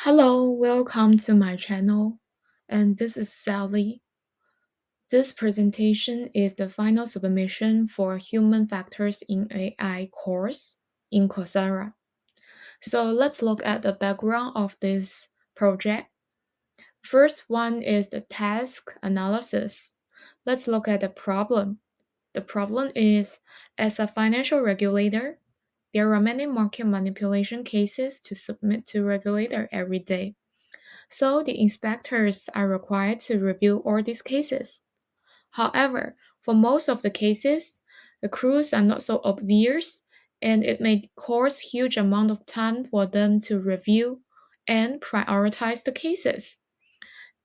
Hello, welcome to my channel, and this is Sally. This presentation is the final submission for Human Factors in AI course in Coursera. So let's look at the background of this project. First one is the task analysis. Let's look at the problem. The problem is, as a financial regulator, there are many market manipulation cases to submit to regulator every day. So the inspectors are required to review all these cases. However, for most of the cases, the clues are not so obvious and it may cause huge amount of time for them to review and prioritize the cases.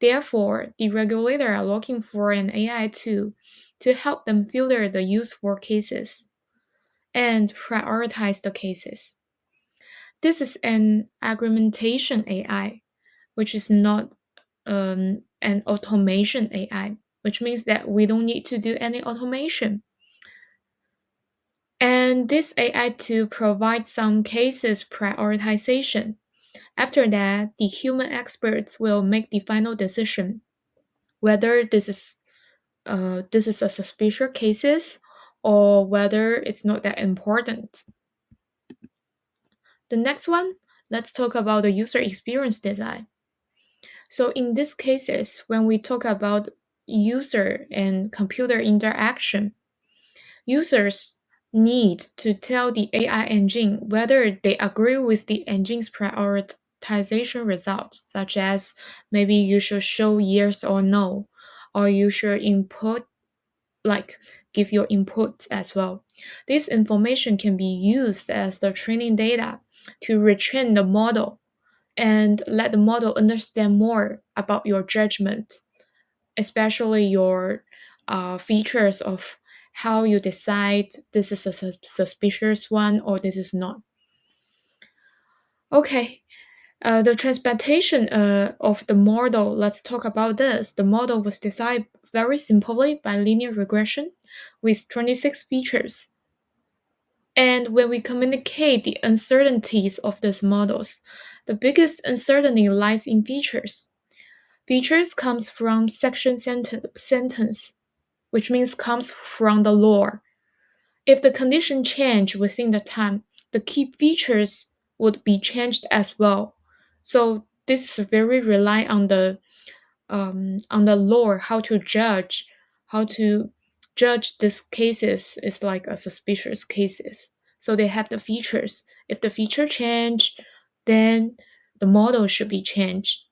Therefore, the regulator are looking for an AI tool to help them filter the useful cases and prioritize the cases. This is an augmentation AI, which is not an automation AI, which means that we don't need to do any automation. And this AI to provide some cases prioritization. After that, the human experts will make the final decision whether this is a suspicious cases or whether it's not that important. The next one, let's talk about the user experience design. So in these cases, when we talk about user and computer interaction, users need to tell the AI engine whether they agree with the engine's prioritization results, such as maybe you should show yes or no, or you should input, like give your input as well. This information can be used as the training data to retrain the model and let the model understand more about your judgment, especially your features of how you decide this is a suspicious one or this is not. Okay, the transportation of the model, let's talk about this. The model was designed very simply by linear regression with 26 features. And when we communicate the uncertainties of these models, the biggest uncertainty lies in features. Features comes from section sentence, which means comes from the law. If the condition change within the time, the key features would be changed as well. So this is very rely on the law how to judge these cases is like a suspicious cases. So they have the features. If the feature change, then the model should be changed.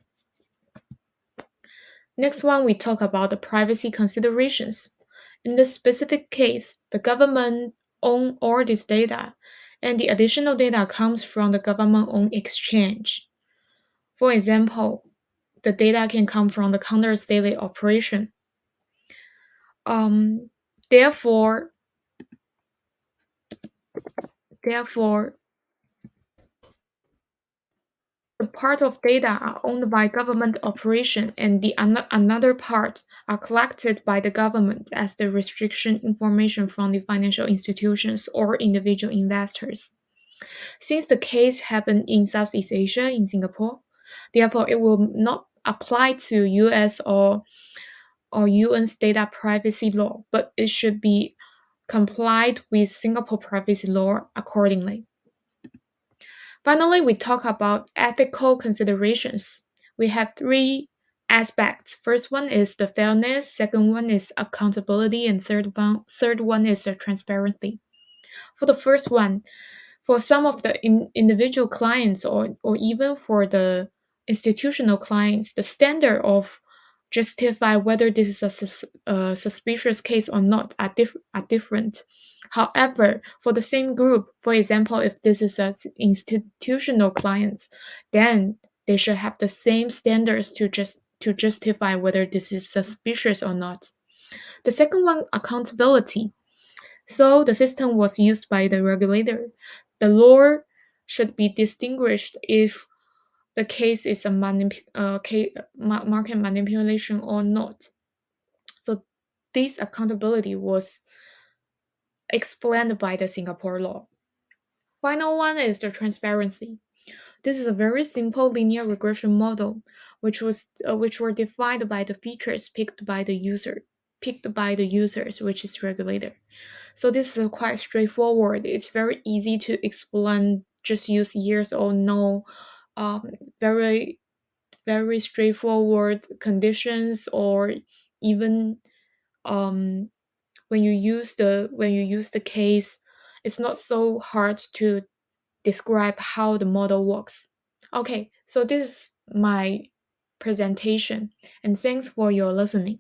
Next one, we talk about the privacy considerations. In this specific case, the government own all this data, and the additional data comes from the government-owned exchange. For example, the data can come from the counter's daily operation. Um, therefore, therefore, the part of data are owned by government operation and the another part are collected by the government as the restriction information from the financial institutions or individual investors. Since the case happened in Southeast Asia, in Singapore, therefore it will not apply to US or UN's data privacy law, but it should be complied with Singapore privacy law accordingly. Finally, we talk about ethical considerations. We have three aspects. First one is the fairness, second one is accountability, and third one is the transparency. For the first one, for some of the individual clients or even for the institutional clients, the standard of justify whether this is a suspicious case or not are different. However, for the same group, for example, if this is an institutional clients, then they should have the same standards to justify whether this is suspicious or not. The second one, accountability. So the system was used by the regulator. The law should be distinguished if the case is a market manipulation or not. So this accountability was explained by the Singapore law. Final one is the transparency. This is a very simple linear regression model, which were defined by the features picked by the users, which is regulator. So this is quite straightforward. It's very easy to explain. Just use yes or no. Um, very very straightforward conditions, or even um, when you use the case, it's not so hard to describe how the model works. Okay, so this is my presentation, and thanks for your listening.